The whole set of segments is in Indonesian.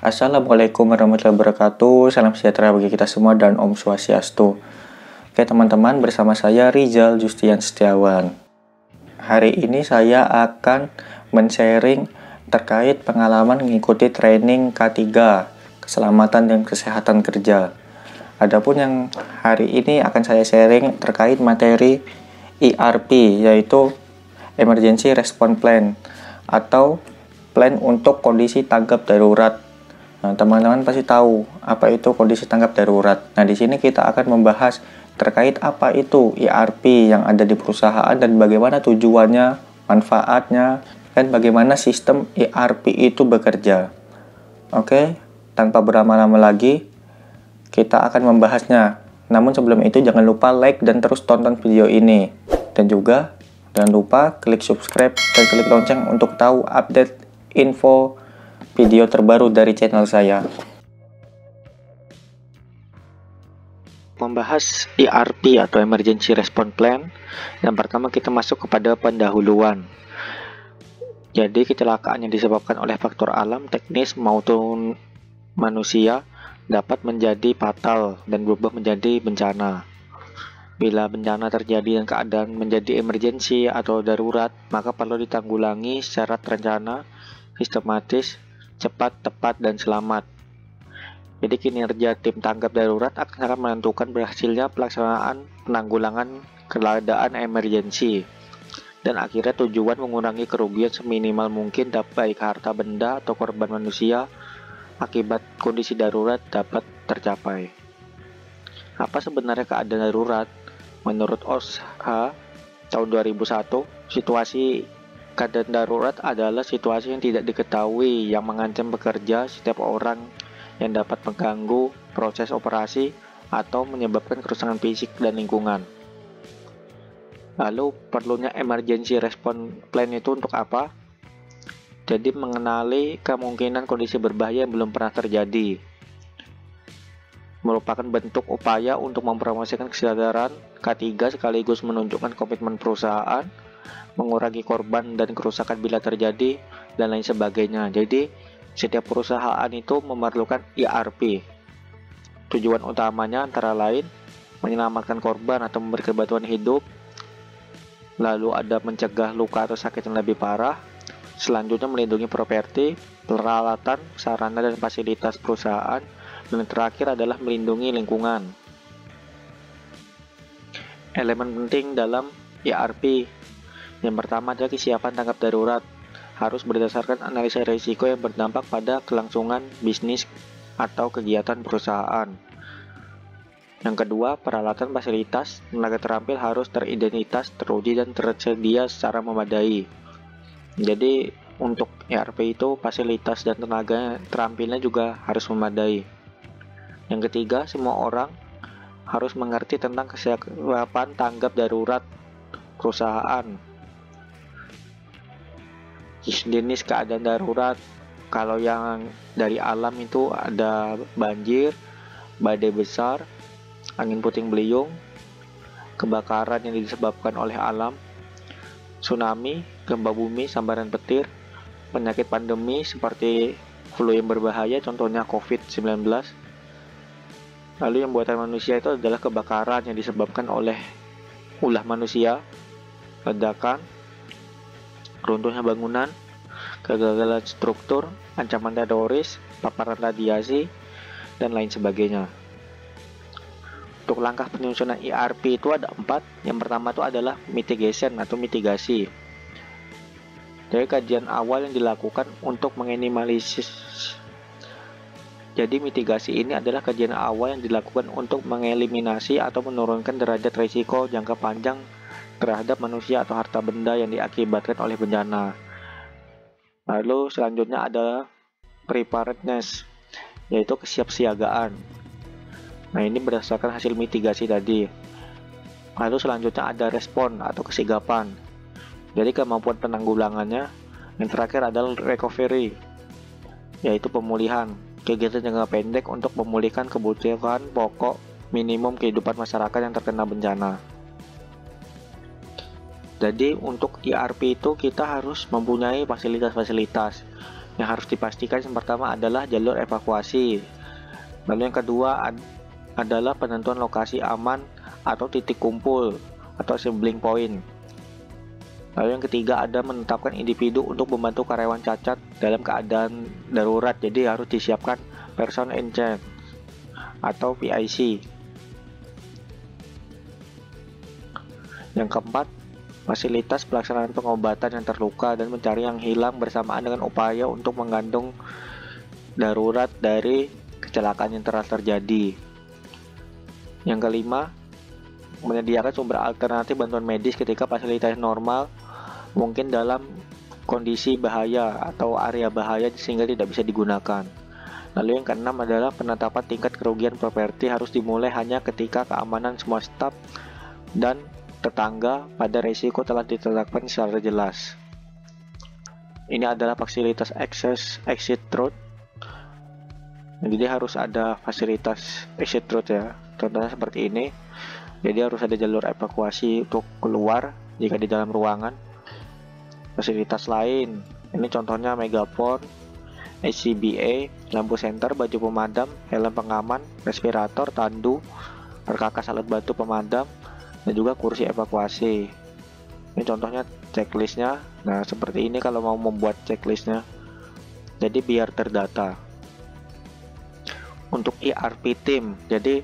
Assalamualaikum warahmatullahi wabarakatuh. Salam sejahtera bagi kita semua dan Om Swastiastu. Oke teman-teman, bersama saya Rizal Justian Setiawan. Hari ini saya akan men-sharing terkait pengalaman mengikuti training K3 Keselamatan dan Kesehatan Kerja. Adapun yang hari ini akan saya sharing terkait materi ERP, yaitu Emergency Response Plan atau plan untuk kondisi tanggap darurat. Nah, teman-teman pasti tahu apa itu kondisi tanggap darurat. Nah, di sini kita akan membahas terkait apa itu ERP yang ada di perusahaan dan bagaimana tujuannya, manfaatnya, dan bagaimana sistem ERP itu bekerja. Oke, tanpa berlama-lama lagi, kita akan membahasnya. Namun sebelum itu jangan lupa like dan terus tonton video ini. Dan juga jangan lupa klik subscribe dan klik lonceng untuk tahu update info video terbaru dari channel saya. Membahas ERP atau Emergency Response Plan, yang pertama kita masuk kepada pendahuluan. Jadi kecelakaan yang disebabkan oleh faktor alam, teknis maupun manusia dapat menjadi fatal dan berubah menjadi bencana. Bila bencana terjadi dan keadaan menjadi emergensi atau darurat, maka perlu ditanggulangi secara terencana, sistematis, cepat, tepat, dan selamat. Jadi kinerja tim tanggap darurat akan sangat menentukan berhasilnya pelaksanaan penanggulangan keadaan emergensi dan akhirnya tujuan mengurangi kerugian seminimal mungkin baik harta benda atau korban manusia akibat kondisi darurat dapat tercapai. Apa sebenarnya keadaan darurat? Menurut OSHA tahun 2001, situasi keadaan darurat adalah situasi yang tidak diketahui yang mengancam pekerja, setiap orang yang dapat mengganggu proses operasi atau menyebabkan kerusakan fisik dan lingkungan. Lalu perlunya emergency response plan itu untuk apa? Jadi mengenali kemungkinan kondisi berbahaya yang belum pernah terjadi. Merupakan bentuk upaya untuk mempromosikan kesadaran K3 sekaligus menunjukkan komitmen perusahaan mengurangi korban dan kerusakan bila terjadi, dan lain sebagainya. Jadi, setiap perusahaan itu memerlukan ERP. Tujuan utamanya antara lain menyelamatkan korban atau memberikan bantuan hidup, lalu ada mencegah luka atau sakit yang lebih parah, selanjutnya melindungi properti, peralatan, sarana dan fasilitas perusahaan, dan yang terakhir adalah melindungi lingkungan. Elemen penting dalam ERP yang pertama adalah kesiapan tanggap darurat, harus berdasarkan analisa risiko yang berdampak pada kelangsungan bisnis atau kegiatan perusahaan. Yang kedua, peralatan, fasilitas, tenaga terampil harus teridentitas, teruji, dan tersedia secara memadai. Jadi untuk ERP itu fasilitas dan tenaga terampilnya juga harus memadai. Yang ketiga, semua orang harus mengerti tentang kesiapan tanggap darurat perusahaan. Jenis keadaan darurat, kalau yang dari alam itu ada banjir, badai besar, angin puting beliung, kebakaran yang disebabkan oleh alam, tsunami, gempa bumi, sambaran petir, penyakit pandemi seperti flu yang berbahaya, contohnya COVID-19. Lalu yang buatan manusia itu adalah kebakaran yang disebabkan oleh ulah manusia, ledakan, runtuhnya bangunan, kegagalan struktur, ancaman teroris, paparan radiasi, dan lain sebagainya. Untuk langkah penyusunan ERP itu ada 4. Yang pertama itu adalah mitigation atau mitigasi. Dari kajian awal yang dilakukan untuk meminimalisir. Jadi mitigasi ini adalah kajian awal yang dilakukan untuk mengeliminasi atau menurunkan derajat risiko jangka panjang terhadap manusia atau harta benda yang diakibatkan oleh bencana. Lalu selanjutnya ada preparedness, yaitu kesiapsiagaan. Nah, ini berdasarkan hasil mitigasi tadi. Lalu selanjutnya ada respon atau kesigapan. Jadi kemampuan penanggulangannya. Yang terakhir adalah recovery, yaitu pemulihan, kegiatan jangka pendek untuk memulihkan kebutuhan pokok minimum kehidupan masyarakat yang terkena bencana. Jadi untuk ERP itu kita harus mempunyai fasilitas-fasilitas. Yang harus dipastikan yang pertama adalah jalur evakuasi. Lalu yang kedua adalah penentuan lokasi aman atau titik kumpul atau assembling point. Lalu yang ketiga ada menetapkan individu untuk membantu karyawan cacat dalam keadaan darurat. Jadi harus disiapkan person in charge atau PIC. Yang keempat, fasilitas pelaksanaan pengobatan yang terluka dan mencari yang hilang bersamaan dengan upaya untuk menggantung darurat dari kecelakaan yang telah terjadi. Yang kelima, menyediakan sumber alternatif bantuan medis ketika fasilitas normal mungkin dalam kondisi bahaya atau area bahaya sehingga tidak bisa digunakan. Lalu yang keenam adalah penetapan tingkat kerugian properti harus dimulai hanya ketika keamanan semua staf dan tetangga pada risiko telah ditetapkan secara jelas. Ini adalah fasilitas exit road. Jadi harus ada fasilitas exit road ya. Contohnya seperti ini. Jadi harus ada jalur evakuasi untuk keluar jika di dalam ruangan. Fasilitas lain, ini contohnya megafon, HCBA, lampu senter, baju pemadam, helm pengaman, respirator, tandu, perkakas alat bantu pemadam, dan juga kursi evakuasi. Ini contohnya checklistnya. Nah seperti ini kalau mau membuat checklistnya, jadi biar terdata. Untuk ERP team, jadi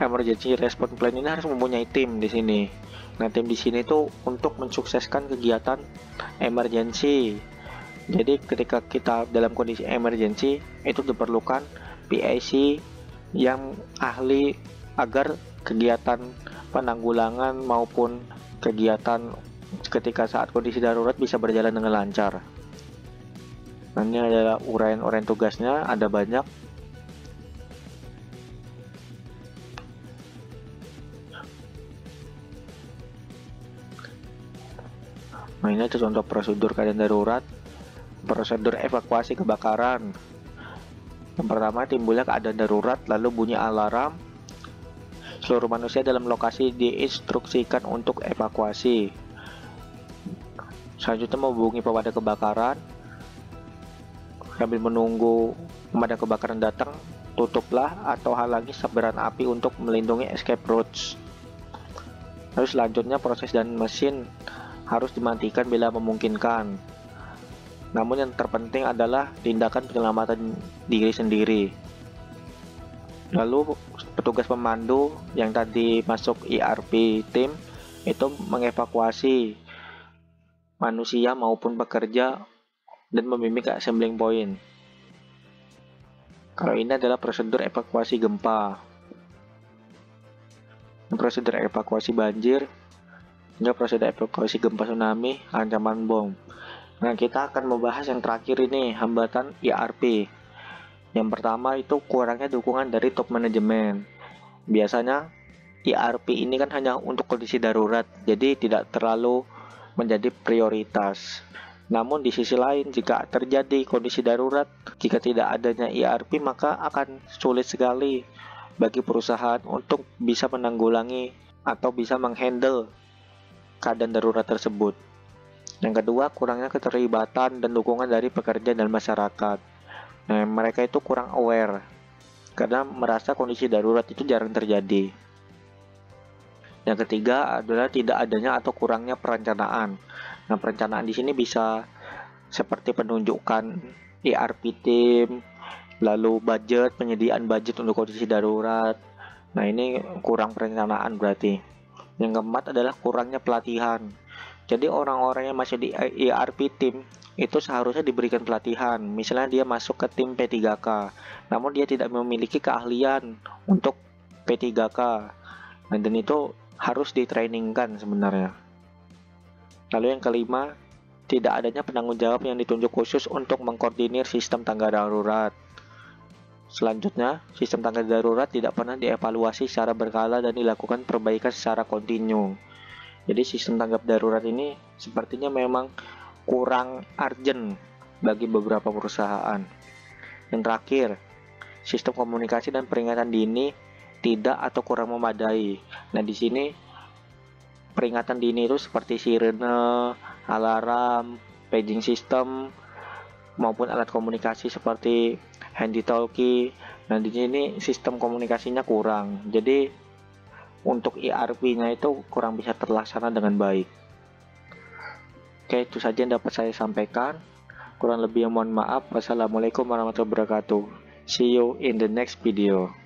emergency response plan ini harus mempunyai tim di sini. Nah, tim di sini tuh untuk mensukseskan kegiatan emergency. Jadi ketika kita dalam kondisi emergency itu diperlukan PIC yang ahli agar kegiatan penanggulangan maupun kegiatan ketika saat kondisi darurat bisa berjalan dengan lancar. Nah, ini adalah uraian tugasnya, ada banyak. Nah, ini adalah contoh prosedur keadaan darurat, prosedur evakuasi kebakaran. Yang pertama, timbulnya keadaan darurat, lalu bunyi alarm. Seluruh manusia dalam lokasi diinstruksikan untuk evakuasi. Selanjutnya menghubungi pemadam kebakaran. Sambil menunggu pemadam kebakaran datang, tutuplah atau halangi sebaran api untuk melindungi escape routes. Lalu selanjutnya proses dan mesin harus dimatikan bila memungkinkan. Namun yang terpenting adalah tindakan penyelamatan diri sendiri. Lalu petugas pemandu yang tadi masuk ERP tim itu mengevakuasi manusia maupun pekerja dan membimbing ke assembling point. Kalau ini adalah prosedur evakuasi gempa. Prosedur evakuasi banjir, hingga prosedur evakuasi gempa tsunami, ancaman bom. Nah, kita akan membahas yang terakhir ini, hambatan ERP. Yang pertama itu kurangnya dukungan dari top manajemen. Biasanya ERP ini kan hanya untuk kondisi darurat, jadi tidak terlalu menjadi prioritas. Namun di sisi lain, jika terjadi kondisi darurat, jika tidak adanya ERP maka akan sulit sekali bagi perusahaan untuk bisa menanggulangi atau bisa menghandle keadaan darurat tersebut. Yang kedua, kurangnya keterlibatan dan dukungan dari pekerja dan masyarakat. Nah, mereka itu kurang aware karena merasa kondisi darurat itu jarang terjadi. Yang ketiga adalah tidak adanya atau kurangnya perencanaan. Nah, perencanaan di sini bisa seperti penunjukan ERP tim, lalu budget, penyediaan budget untuk kondisi darurat. Nah, ini kurang perencanaan berarti. Yang keempat adalah kurangnya pelatihan. Jadi orang-orang yang masih di ERP tim itu seharusnya diberikan pelatihan. Misalnya dia masuk ke tim P3K, namun dia tidak memiliki keahlian untuk P3K. Nah, dan itu harus ditrainingkan sebenarnya. Lalu yang kelima, tidak adanya penanggung jawab yang ditunjuk khusus untuk mengkoordinir sistem tangga darurat. Selanjutnya, sistem tangga darurat tidak pernah dievaluasi secara berkala dan dilakukan perbaikan secara kontinu. Jadi sistem tanggap darurat ini sepertinya memang kurang urgent bagi beberapa perusahaan. Yang terakhir, sistem komunikasi dan peringatan dini tidak atau kurang memadai. Nah, di sini peringatan dini itu seperti sirene, alarm, paging system, maupun alat komunikasi seperti handy talkie. Nah, di sini sistem komunikasinya kurang. Jadi untuk ERP-nya itu kurang bisa terlaksana dengan baik. Oke, itu saja yang dapat saya sampaikan. Kurang lebih mohon maaf. Wassalamualaikum warahmatullahi wabarakatuh. See you in the next video.